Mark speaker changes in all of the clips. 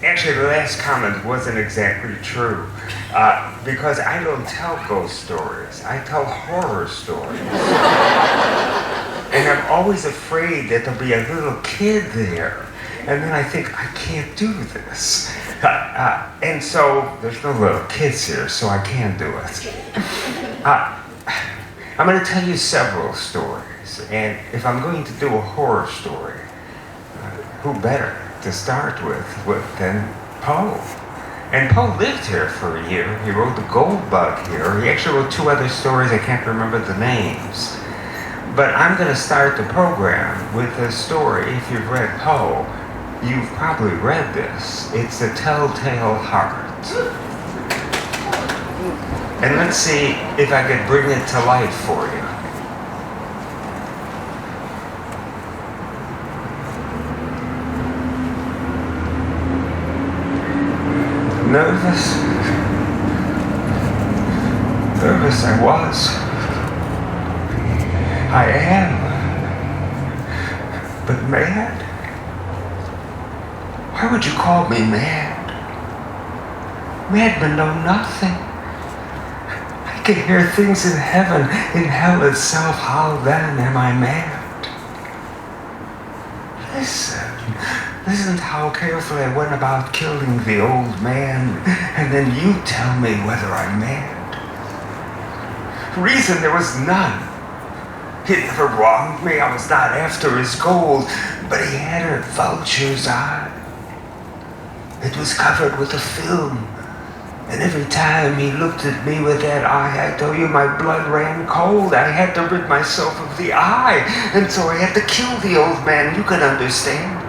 Speaker 1: Actually, the last comment wasn't exactly true, because I don't tell ghost stories. I tell horror stories. And I'm always afraid that there'll be a little kid there. And then I think, I can't do this. And so, there's no little kids here, so I can't do it. I'm going to tell you several stories. And if I'm going to do a horror story, who better to start with than Poe? And Poe lived here for a year. He wrote the Goldbug here. He actually wrote two other stories. I can't remember the names. But I'm going to start the program with a story. If you've read Poe, you've probably read this. It's The Telltale Heart. And let's see if I could bring it to life for you. Nervous I was. I am. But mad? Why would you call me mad? Madmen know nothing. I can hear things in heaven, in hell itself. How then am I mad? Listen to how carefully I went about killing the old man, and then you tell me whether I'm mad. Reason there was none. He never wronged me. I was not after his gold, but he had a vulture's eye. It was covered with a film, and every time he looked at me with that eye, I tell you, my blood ran cold. I had to rid myself of the eye, and so I had to kill the old man. You can understand.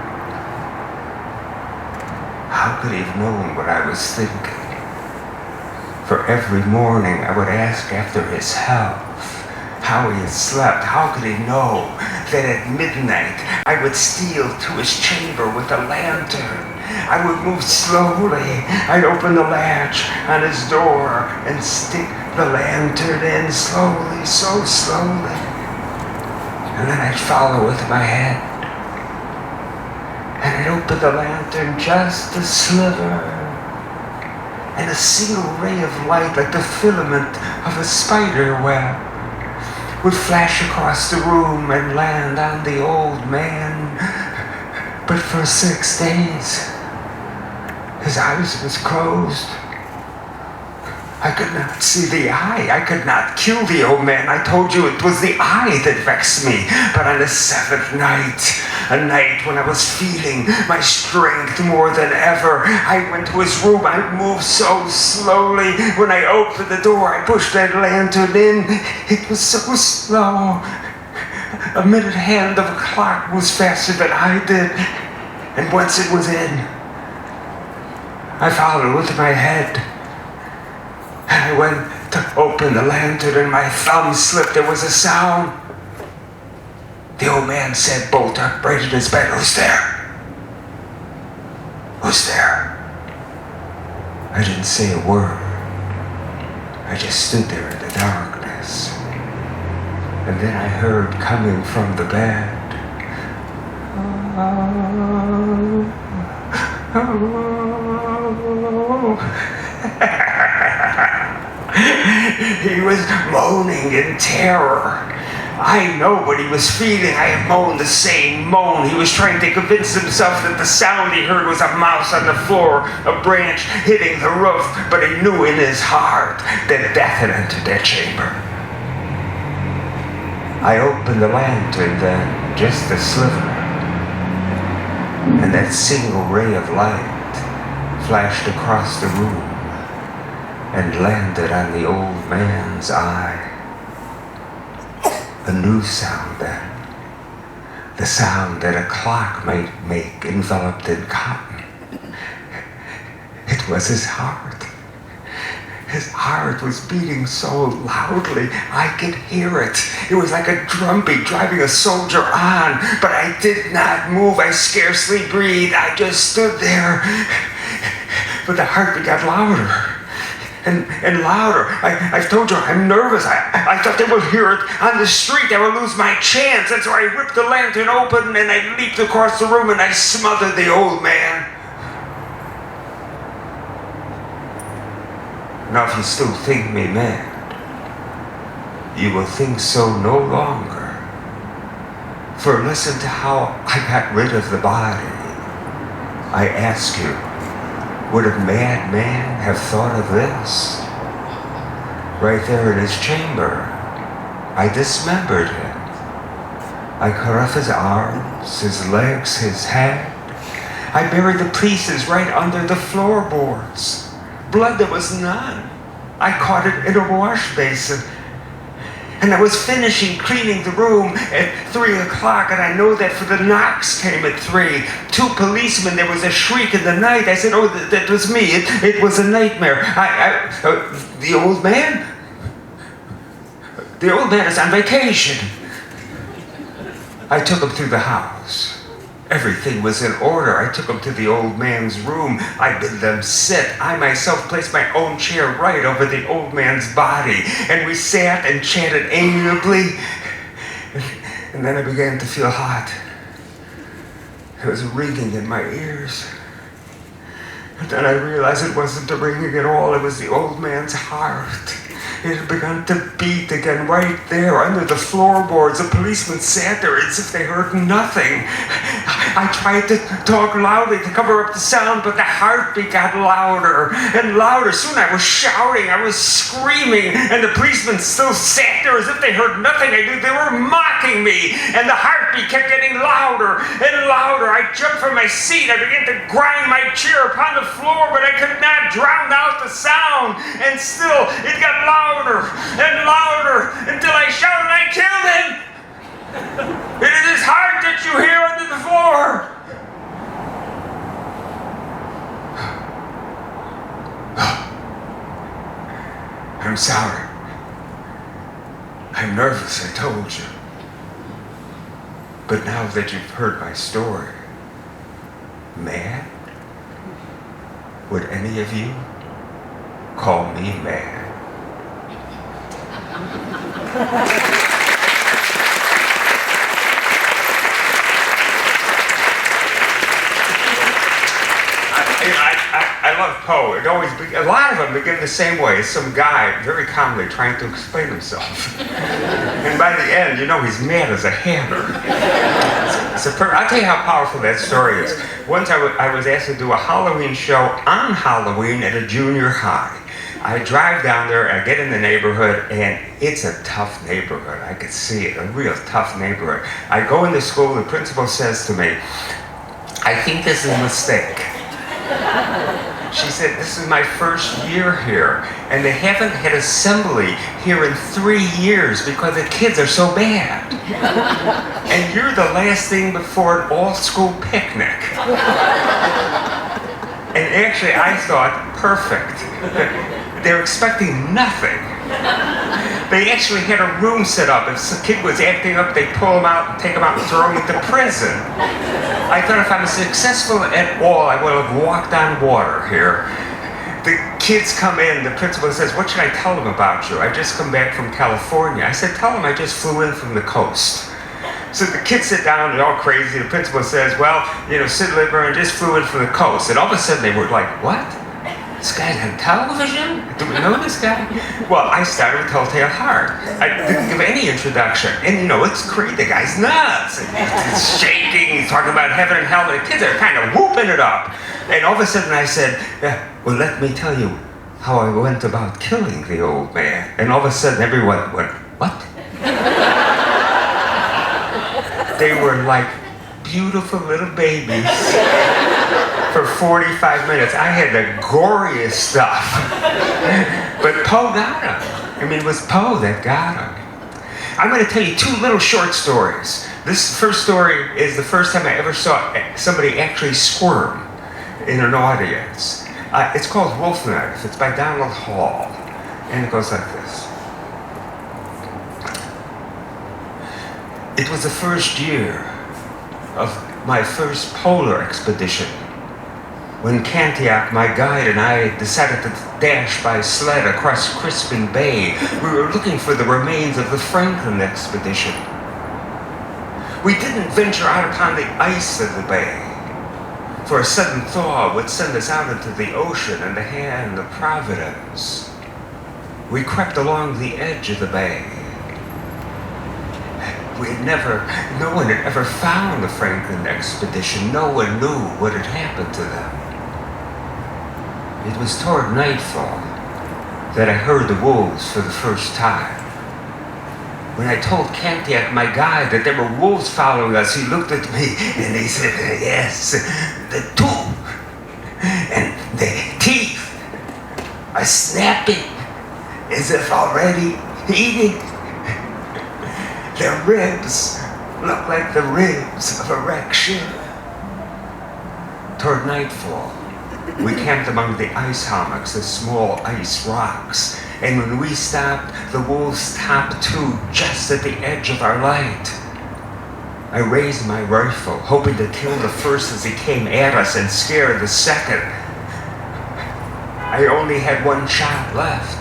Speaker 1: How could he have known what I was thinking? For every morning I would ask after his health, how he had slept. How could he know that at midnight I would steal to his chamber with a lantern? I would move slowly. I'd open the latch on his door and stick the lantern in slowly, so slowly. And then I'd follow with my hand. And I'd open the lantern just a sliver. And a single ray of light, like the filament of a spider web, would flash across the room and land on the old man. But for 6 days, his eyes was closed. I could not see the eye. I could not kill the old man. I told you it was the eye that vexed me. But on the 7th night, a night when I was feeling my strength more than ever, I went to his room. I moved so slowly. When I opened the door, I pushed that lantern in. It was so slow. A minute hand of a clock was faster than I did. And once it was in, I followed with my head. And I went to open the lantern and my thumb slipped. There was a sound. The old man said, bolt upright in his bed, "Who's there? Who's there?" I didn't say a word. I just stood there in the darkness. And then I heard coming from the bed, he was moaning in terror. I know what he was feeling. I have moaned the same moan. He was trying to convince himself that the sound he heard was a mouse on the floor, a branch hitting the roof, but he knew in his heart that death had entered that chamber. I opened the lantern then, just a sliver, and that single ray of light flashed across the room and landed on the old man's eye. A new sound then. The sound that a clock might make enveloped in cotton. It was his heart. His heart was beating so loudly I could hear it. It was like a drumbeat driving a soldier on, but I did not move. I scarcely breathed. I just stood there. But the heartbeat got louder. And louder. I've told you, I'm nervous. I thought they would hear it on the street. I would lose my chance. And so I ripped the lantern open and I leaped across the room and I smothered the old man. Now if you still think me mad, you will think so no longer. For listen to how I got rid of the body. I ask you, would a madman have thought of this? Right there in his chamber, I dismembered him. I cut off his arms, his legs, his head. I buried the pieces right under the floorboards. Blood there was none. I caught it in a wash basin. And I was finishing cleaning the room at 3 o'clock, and I know that for the knocks came at 3. 2 policemen, there was a shriek in the night. I said, oh, that was me. It was a nightmare. The old man? The old man is on vacation. I took him through the house. Everything was in order. I took them to the old man's room. I bid them sit. I myself placed my own chair right over the old man's body. And we sat and chatted amiably. And then I began to feel hot. It was ringing in my ears. And then I realized it wasn't the ringing at all. It was the old man's heart. It had begun to beat again right there under the floorboards. The policemen sat there as if they heard nothing. I tried to talk loudly to cover up the sound, but the heartbeat got louder and louder. Soon I was shouting, I was screaming, and the policemen still sat there as if they heard nothing. I knew they were mocking me, and the heartbeat kept getting louder and louder. I jumped from my seat. I began to grind my chair upon the floor, but I could not drown out the sound. And still, it got louder and louder until I shouted, I killed him! It is his heart that you hear under the floor! I'm sorry. I'm nervous, I told you. But now that you've heard my story, mad? Would any of you call me mad? I love Poe. A lot of them begin the same way. Some guy very calmly trying to explain himself. And by the end, you know he's mad as a hatter. I'll tell you how powerful that story is. Once I was asked to do a Halloween show on Halloween at a junior high. I drive down there, I get in the neighborhood, and it's a tough neighborhood. I could see it, a real tough neighborhood. I go into school, the principal says to me, I think this is a mistake. She said, this is my first year here, and they haven't had assembly here in 3 years because the kids are so bad. And you're the last thing before an all-school picnic. And actually, I thought, perfect. They're expecting nothing. They actually had a room set up. If some kid was acting up, they'd pull him out and take him out and throw him into prison. I thought if I was successful at all, I would have walked on water here. The kids come in, the principal says, what should I tell them about you? I just come back from California. I said, tell them I just flew in from the coast. So the kids sit down, they're all crazy. The principal says, well, Syd Lieberman just flew in from the coast. And all of a sudden they were like, what? This guy's on television? Do we know this guy? Well, I started with Telltale Heart. I didn't give any introduction. And it's great, the guy's nuts. He's shaking, he's talking about heaven and hell. The kids are kind of whooping it up. And all of a sudden I said, well, let me tell you how I went about killing the old man. And all of a sudden everyone went, what? They were like beautiful little babies. For 45 minutes. I had the goriest stuff. But Poe got him. It was Poe that got him. I'm going to tell you 2 little short stories. This first story is the first time I ever saw somebody actually squirm in an audience. It's called Wolf Knife. It's by Donald Hall. And it goes like this. It was the first year of my first polar expedition. When Cantiac, my guide, and I decided to dash by sled across Crispin Bay, we were looking for the remains of the Franklin expedition. We didn't venture out upon the ice of the bay, for a sudden thaw would send us out into the ocean in the hand of Providence. We crept along the edge of the bay. No one had ever found the Franklin expedition. No one knew what had happened to them. It was toward nightfall that I heard the wolves for the first time. When I told Cantiac, my guide, that there were wolves following us, he looked at me and he said, yes, the two, and the teeth are snapping as if already eating. Their ribs look like the ribs of a wrecked ship. Toward nightfall, we camped among the ice hummocks, the small ice rocks, and when we stopped, the wolves stopped too, just at the edge of our light. I raised my rifle, hoping to kill the first as he came at us and scare the second. I only had one shot left.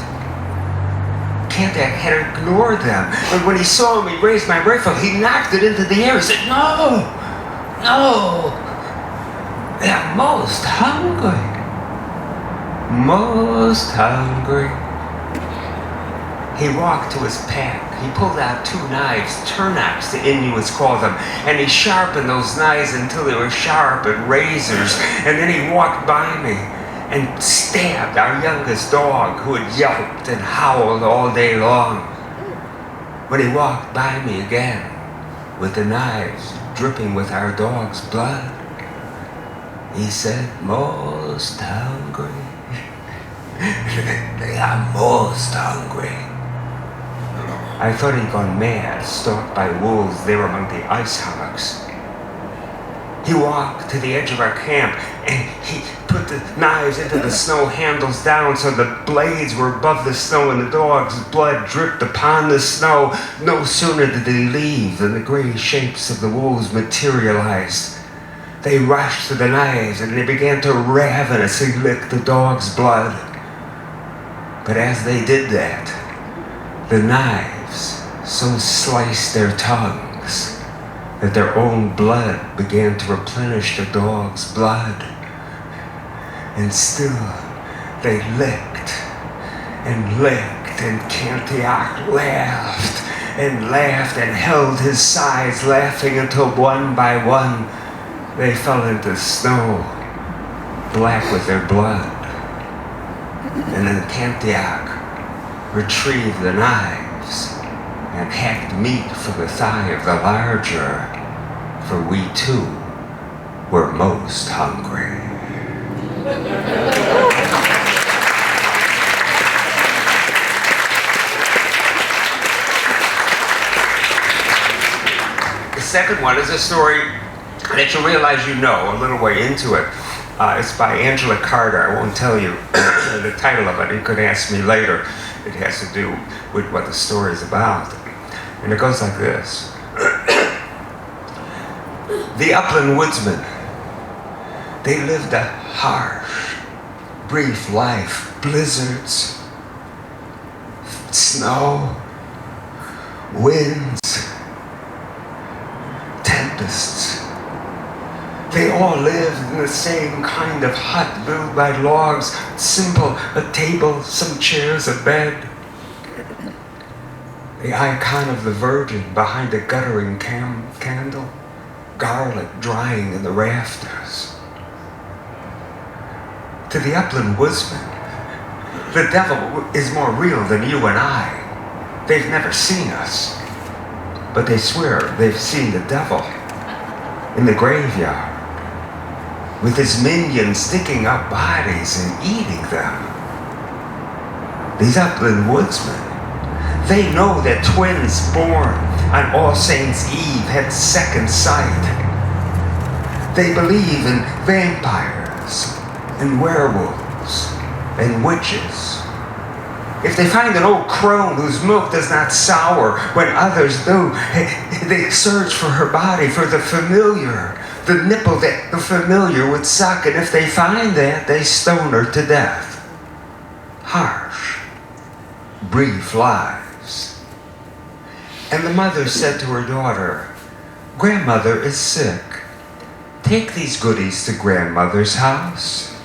Speaker 1: Cantac had ignored them, but when he saw me raise my rifle, he knocked it into the air. He said, no, they're most hungry. Most hungry. He walked to his pack. He pulled out 2 knives, turnocks the Inuits call them, and he sharpened those knives until they were sharp as razors, and then he walked by me and stabbed our youngest dog, who had yelped and howled all day long. When he walked by me again, with the knives dripping with our dog's blood, he said, most hungry. They are most hungry. I thought he'd gone mad, stalked by wolves there among the ice hummocks. He walked to the edge of our camp and he put the knives into the snow handles down so the blades were above the snow and the dog's blood dripped upon the snow. No sooner did they leave than the gray shapes of the wolves materialized. They rushed to the knives and they began to ravenously lick the dog's blood. But as they did that, the knives so sliced their tongues that their own blood began to replenish the dog's blood. And still they licked and Cantiac laughed and held his sides, laughing until one by one they fell into snow, black with their blood. And then Cantiac retrieved the knives and hacked meat from the thigh of the larger, for we too were most hungry. The second one is a story that you realize you know a little way into it. It's by Angela Carter. I won't tell you the title of it. You could ask me later. It has to do with what the story is about. And it goes like this. The upland woodsmen, they lived a harsh, brief life. Blizzards, snow, winds, tempests. They all lived in the same kind of hut built by logs, simple, a table, some chairs, a bed. The icon of the Virgin behind a guttering candle, garlic drying in the rafters. To the upland woodsman, the devil is more real than you and I. They've never seen us, but they swear they've seen the devil in the graveyard, with his minions digging up bodies and eating them. These upland woodsmen, they know that twins born on All Saints' Eve had second sight. They believe in vampires and werewolves and witches. If they find an old crone whose milk does not sour when others do, they search for her body, for the familiar, the nipple that the familiar would suck, and if they find that, they stone her to death. Harsh, brief lives. And the mother said to her daughter, "Grandmother is sick. Take these goodies to grandmother's house.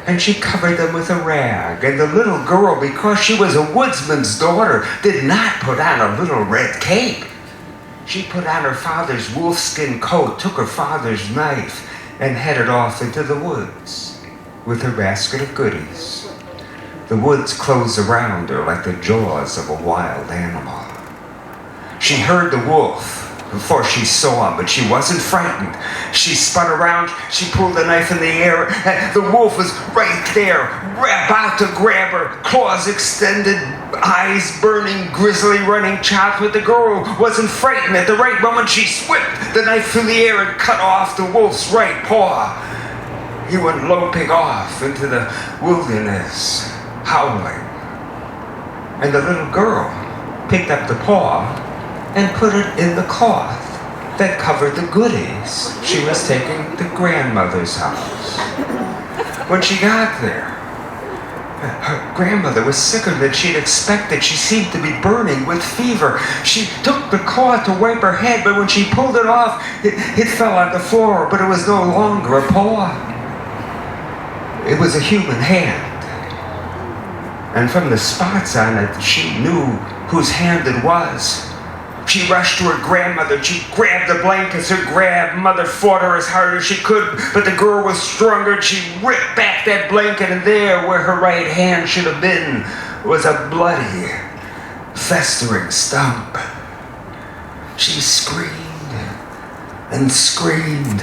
Speaker 1: and she covered them with a rag. And the little girl, because she was a woodsman's daughter, did not put on a little red cape. She put on her father's wolfskin coat, took her father's knife, and headed off into the woods with her basket of goodies. The woods closed around her like the jaws of a wild animal. She heard the wolf before she saw him, but she wasn't frightened. She spun around, she pulled the knife in the air, and the wolf was right there, about to grab her, claws extended, eyes burning, grisly running chops. But the girl wasn't frightened. At the right moment, she whipped the knife through the air and cut off the wolf's right paw. He went loping off into the wilderness, howling. And the little girl picked up the paw and put it in the cloth that covered the goodies she was taking to grandmother's house. When she got there, her grandmother was sicker than she'd expected. She seemed to be burning with fever. She took the cloth to wipe her head, but when she pulled it off, it fell on the floor, but it was no longer a paw. It was a human hand. And from the spots on it, she knew whose hand it was. She rushed to her grandmother. She grabbed the blankets. Her grandmother fought her as hard as she could, but the girl was stronger. She ripped back that blanket, and there, where her right hand should have been, was a bloody, festering stump. She screamed and screamed.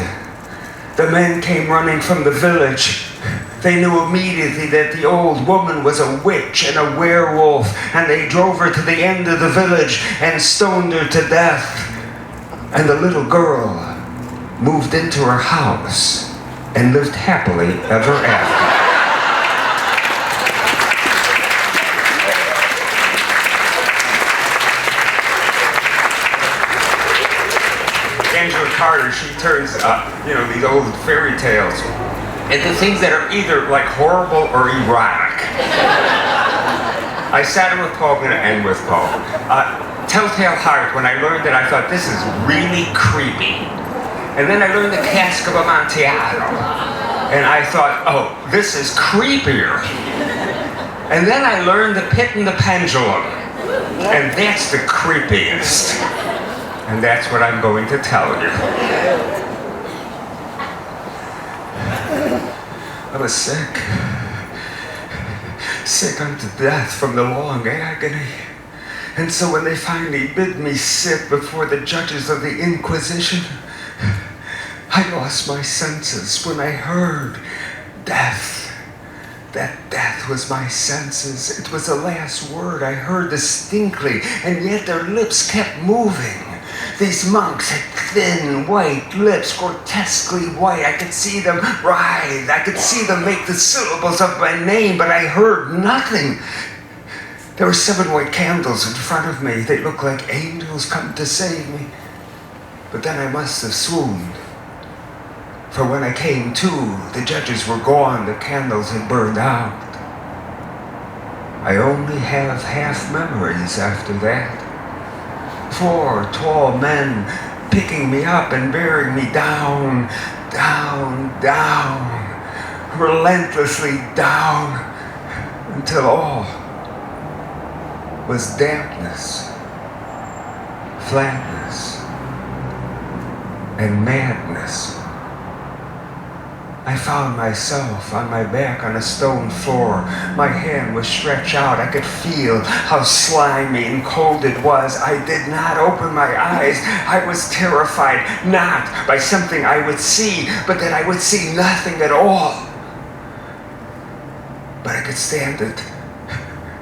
Speaker 1: The men came running from the village. They knew immediately that the old woman was a witch and a werewolf, and they drove her to the end of the village and stoned her to death. And the little girl moved into her house and lived happily ever after. Angela Carter, she turns these old fairy tales into things that are either like horrible or erotic. I started with Paul, I'm going to end with Paul. Telltale Heart, when I learned it, I thought, this is really creepy. And then I learned the Cask of Amontillado. And I thought, oh, this is creepier. And then I learned the Pit and the Pendulum. And that's the creepiest. And that's what I'm going to tell you. I was sick unto death from the long agony. And so when they finally bid me sit before the judges of the Inquisition, I lost my senses when I heard death. That death was my senses. It was the last word I heard distinctly, and yet their lips kept moving. These monks had thin, white lips, grotesquely white. I could see them writhe. I could see them make the syllables of my name, but I heard nothing. There were 7 white candles in front of me. They looked like angels come to save me. But then I must have swooned. For when I came to, the judges were gone. The candles had burned out. I only have half memories after that. 4 tall men picking me up and bearing me down, down, down, relentlessly down, until all was dampness, flatness, and madness. I found myself on my back on a stone floor. My hand was stretched out. I could feel how slimy and cold it was. I did not open my eyes. I was terrified, not by something I would see, but that I would see nothing at all. But I could stand it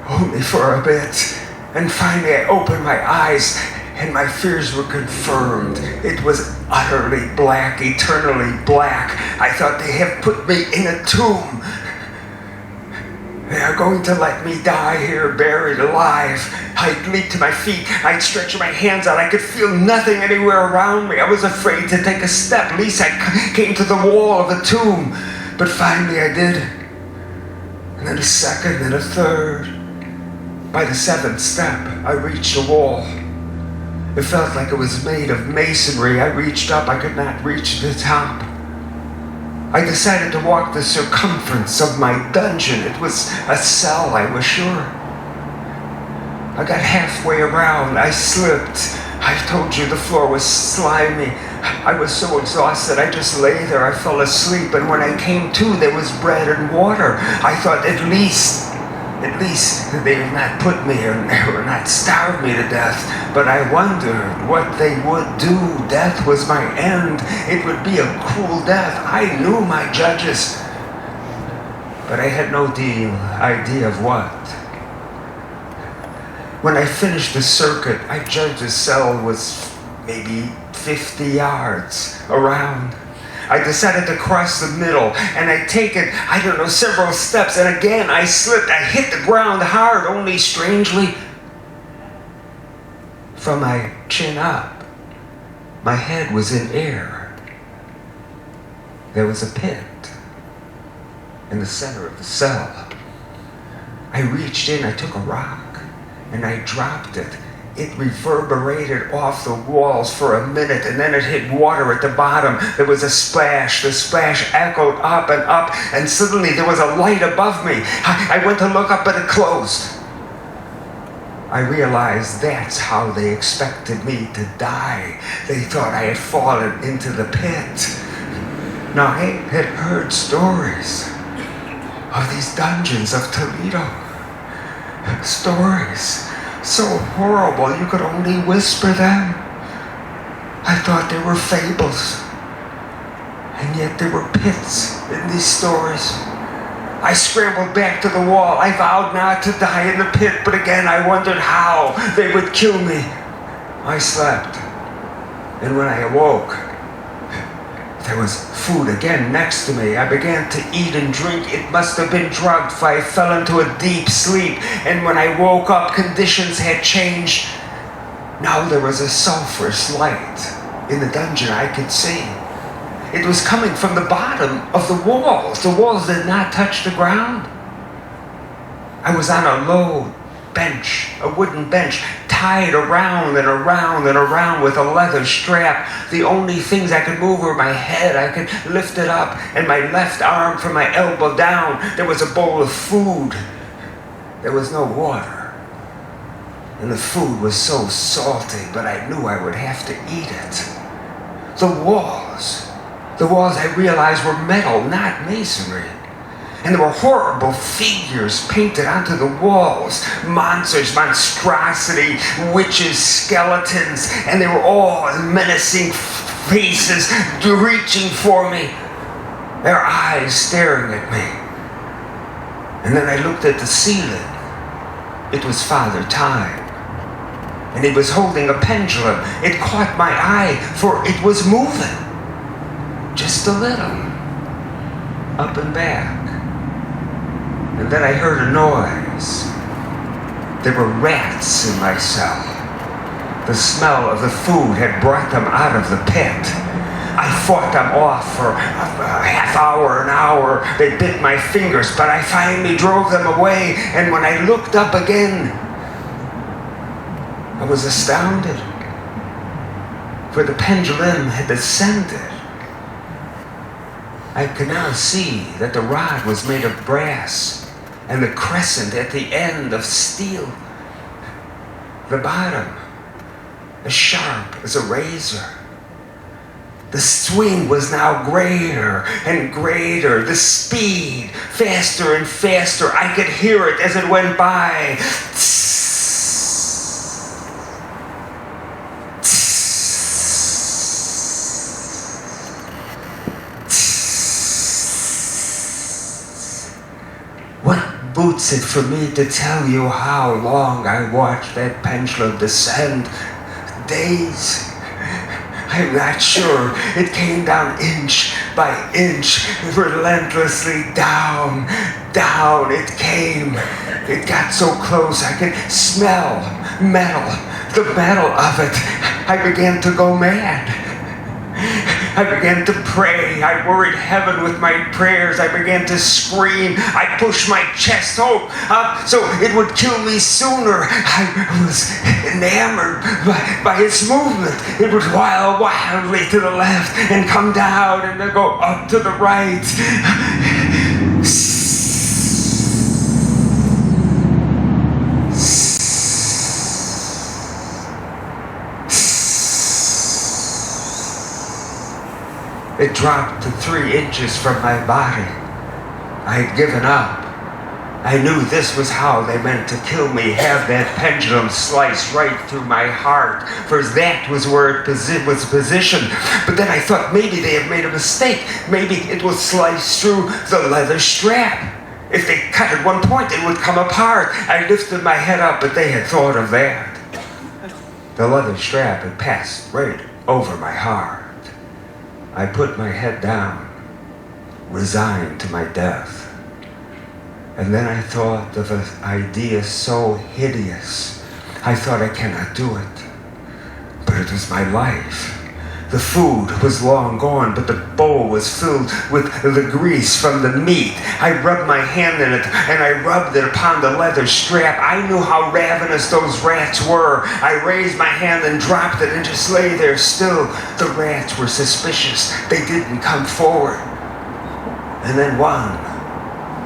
Speaker 1: only for a bit. And finally I opened my eyes, and my fears were confirmed. It was utterly black, eternally black. I thought they have put me in a tomb. They are going to let me die here, buried alive. I'd leap to my feet. I'd stretch my hands out. I could feel nothing anywhere around me. I was afraid to take a step. At least I came to the wall of the tomb. But finally I did. And then a second and a third. By the 7th step, I reached the wall. It felt like it was made of masonry. I reached up. I could not reach the top. I decided to walk the circumference of my dungeon. It was a cell, I was sure. I got halfway around. I slipped. I told you the floor was slimy. I was so exhausted, I just lay there. I fell asleep, and when I came to, there was bread and water. I thought at least they would not put me or not starve me to death. But I wondered what they would do. Death was my end. It would be a cruel death. I knew my judges, but I had no idea of what. When I finished the circuit, I judged the cell was maybe 50 yards around. I decided to cross the middle, and I'd taken, several steps, and again I slipped. I hit the ground hard, only strangely, from my chin up, my head was in air. There was a pit in the center of the cell. I reached in, I took a rock, and I dropped it. It reverberated off the walls for a minute, and then it hit water at the bottom. There was a splash. The splash echoed up, and suddenly there was a light above me. I went to look up, but it closed. I realized that's how they expected me to die. They thought I had fallen into the pit. Now, I had heard stories of these dungeons of Toledo. Stories so horrible you could only whisper them. I thought they were fables, and yet there were pits in these stories. I scrambled back to the wall. I vowed not to die in the pit, but again I wondered how they would kill me. I slept, and when I awoke, there was food again next to me. I began to eat and drink. It must have been drugged, for I fell into a deep sleep. And when I woke up, conditions had changed. Now there was a sulphurous light in the dungeon I could see. It was coming from the bottom of the walls. The walls did not touch the ground. I was on a low bench, a wooden bench, tied around and around and around with a leather strap. The only things I could move were my head. I could lift it up, and my left arm from my elbow down. There was a bowl of food. There was no water. And the food was so salty, but I knew I would have to eat it. The walls I realized were metal, not masonry. And there were horrible figures painted onto the walls. Monsters, monstrosity, witches, skeletons. And they were all menacing faces reaching for me. Their eyes staring at me. And then I looked at the ceiling. It was Father Time. And he was holding a pendulum. It caught my eye, for it was moving. Just a little. Up and back. And then I heard a noise. There were rats in my cell. The smell of the food had brought them out of the pit. I fought them off for a half hour, an hour. They bit my fingers, but I finally drove them away. And when I looked up again, I was astounded. For the pendulum had descended. I could now see that the rod was made of brass, and the crescent at the end of steel. The bottom, as sharp as a razor. The swing was now greater and greater. The speed, faster and faster. I could hear it as it went by. Boots it for me to tell you how long I watched that pendulum descend. Days. I'm not sure. It came down inch by inch, relentlessly down, down it came. It got so close I could smell metal, the metal of it. I began to go mad. I began to pray. I worried heaven with my prayers. I began to scream. I pushed my chest up so it would kill me sooner. I was enamored by its movement. It would while wildly to the left and come down and then go up to the right. It dropped to 3 inches from my body. I had given up. I knew this was how they meant to kill me, have that pendulum slice right through my heart, for that was where it was positioned. But then I thought maybe they had made a mistake. Maybe it was sliced through the leather strap. If they cut at one point, it would come apart. I lifted my head up, but they had thought of that. The leather strap had passed right over my heart. I put my head down, resigned to my death. And then I thought of an idea so hideous. I thought, I cannot do it. But it was my life. The food was long gone, but the bowl was filled with the grease from the meat. I rubbed my hand in it, and I rubbed it upon the leather strap. I knew how ravenous those rats were. I raised my hand and dropped it and just lay there still. The rats were suspicious. They didn't come forward. And then one,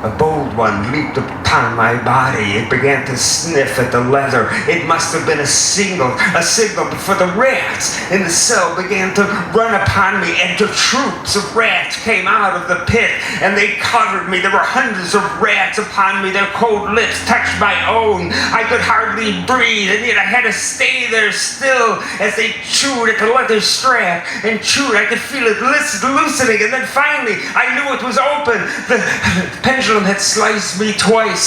Speaker 1: a bold one, leaped upon my body. It began to sniff at the leather. It must have been a signal, for the rats in the cell began to run upon me, and the troops of rats came out of the pit, and they covered me. There were hundreds of rats upon me. Their cold lips touched my own. I could hardly breathe, and yet I had to stay there still as they chewed at the leather strap and chewed. I could feel it loosening, and then finally I knew it was open. The pendulum had sliced me twice,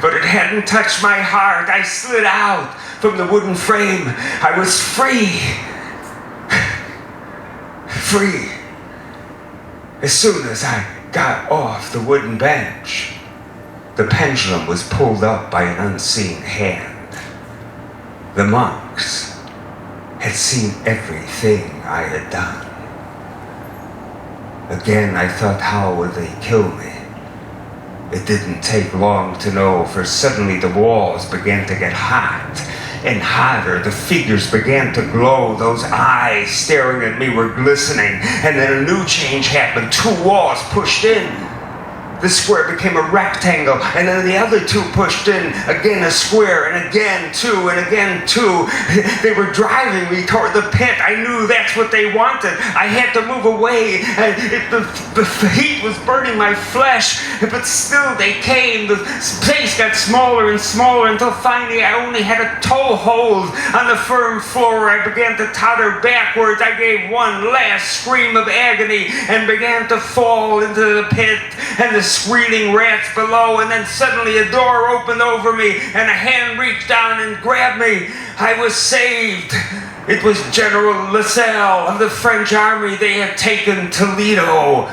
Speaker 1: but it hadn't touched my heart. I slid out from the wooden frame. I was free. Free. As soon as I got off the wooden bench, the pendulum was pulled up by an unseen hand. The monks had seen everything I had done. Again, I thought, how would they kill me? It didn't take long to know, for suddenly the walls began to get hot and hotter. The figures began to glow. Those eyes staring at me were glistening. And then a new change happened. 2 walls pushed in. The square became a rectangle, and then the other 2 pushed in, again a square, and again 2, and again 2. They were driving me toward the pit. I knew that's what they wanted. I had to move away. The heat was burning my flesh, but still they came. The space got smaller and smaller until finally I only had a toehold on the firm floor. I began to totter backwards. I gave one last scream of agony and began to fall into the pit, and the squealing rats below, and then suddenly a door opened over me and a hand reached down and grabbed me. I was saved. It was General Lasalle of the French army. They had taken Toledo.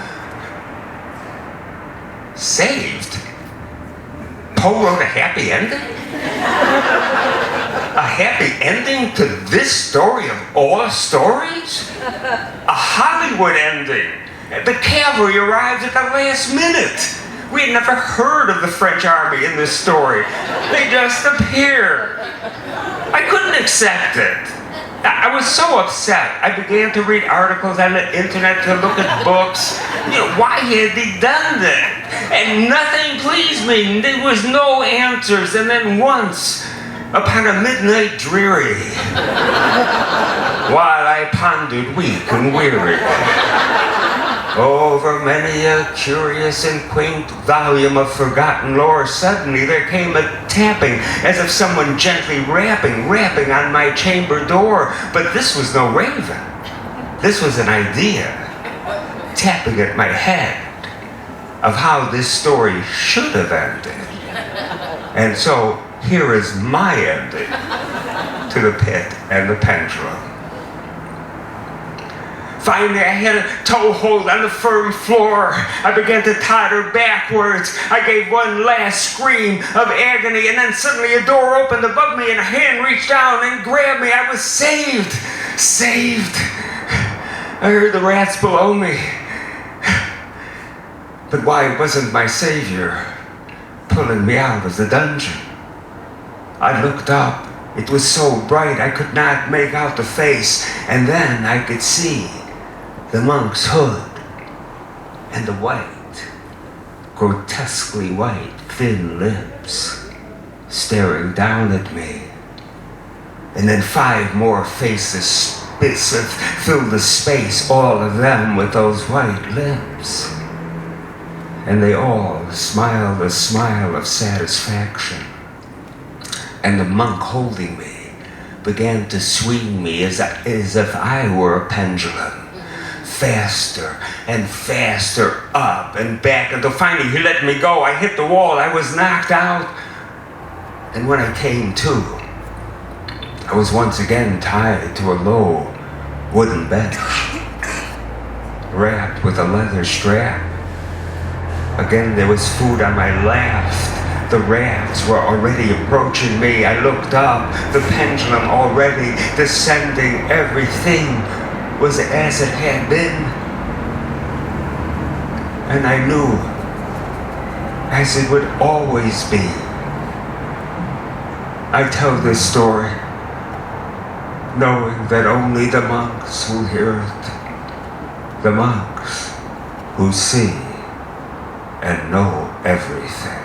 Speaker 1: Saved? Poe wrote a happy ending? A happy ending to this story of all stories? A Hollywood ending. The cavalry arrived at the last minute. We had never heard of the French army in this story. They just appeared. I couldn't accept it. I was so upset. I began to read articles on the internet, to look at books. Why had they done that? And nothing pleased me. There was no answers. And then once, upon a midnight dreary, while I pondered weak and weary over many a curious and quaint volume of forgotten lore, suddenly there came a tapping, as of someone gently rapping on my chamber door. But this was no raven. This was an idea, tapping at my head, of how this story should have ended. And so, here is my ending to the pit and the pendulum. Finally, I had a toehold on the firm floor. I began to totter backwards. I gave one last scream of agony, and then suddenly a door opened above me, and a hand reached down and grabbed me. I was saved. Saved. I heard the rats below me. But why wasn't my savior pulling me out of the dungeon? I looked up. It was so bright I could not make out the face, and then I could see the monk's hood and the white, grotesquely white, thin lips staring down at me. And then 5 more faces filled the space, all of them with those white lips. And they all smiled a smile of satisfaction. And the monk holding me began to swing me as if I were a pendulum. Faster and faster, up and back, until finally he let me go. I hit the wall. I was knocked out. And when I came to, I was once again tied to a low wooden bench, wrapped with a leather strap. Again, there was food on my lap. The rats were already approaching me. I looked up, the pendulum already descending. Everything was as it had been. And I knew, as it would always be. I tell this story knowing that only the monks will hear it, the monks who see and know everything.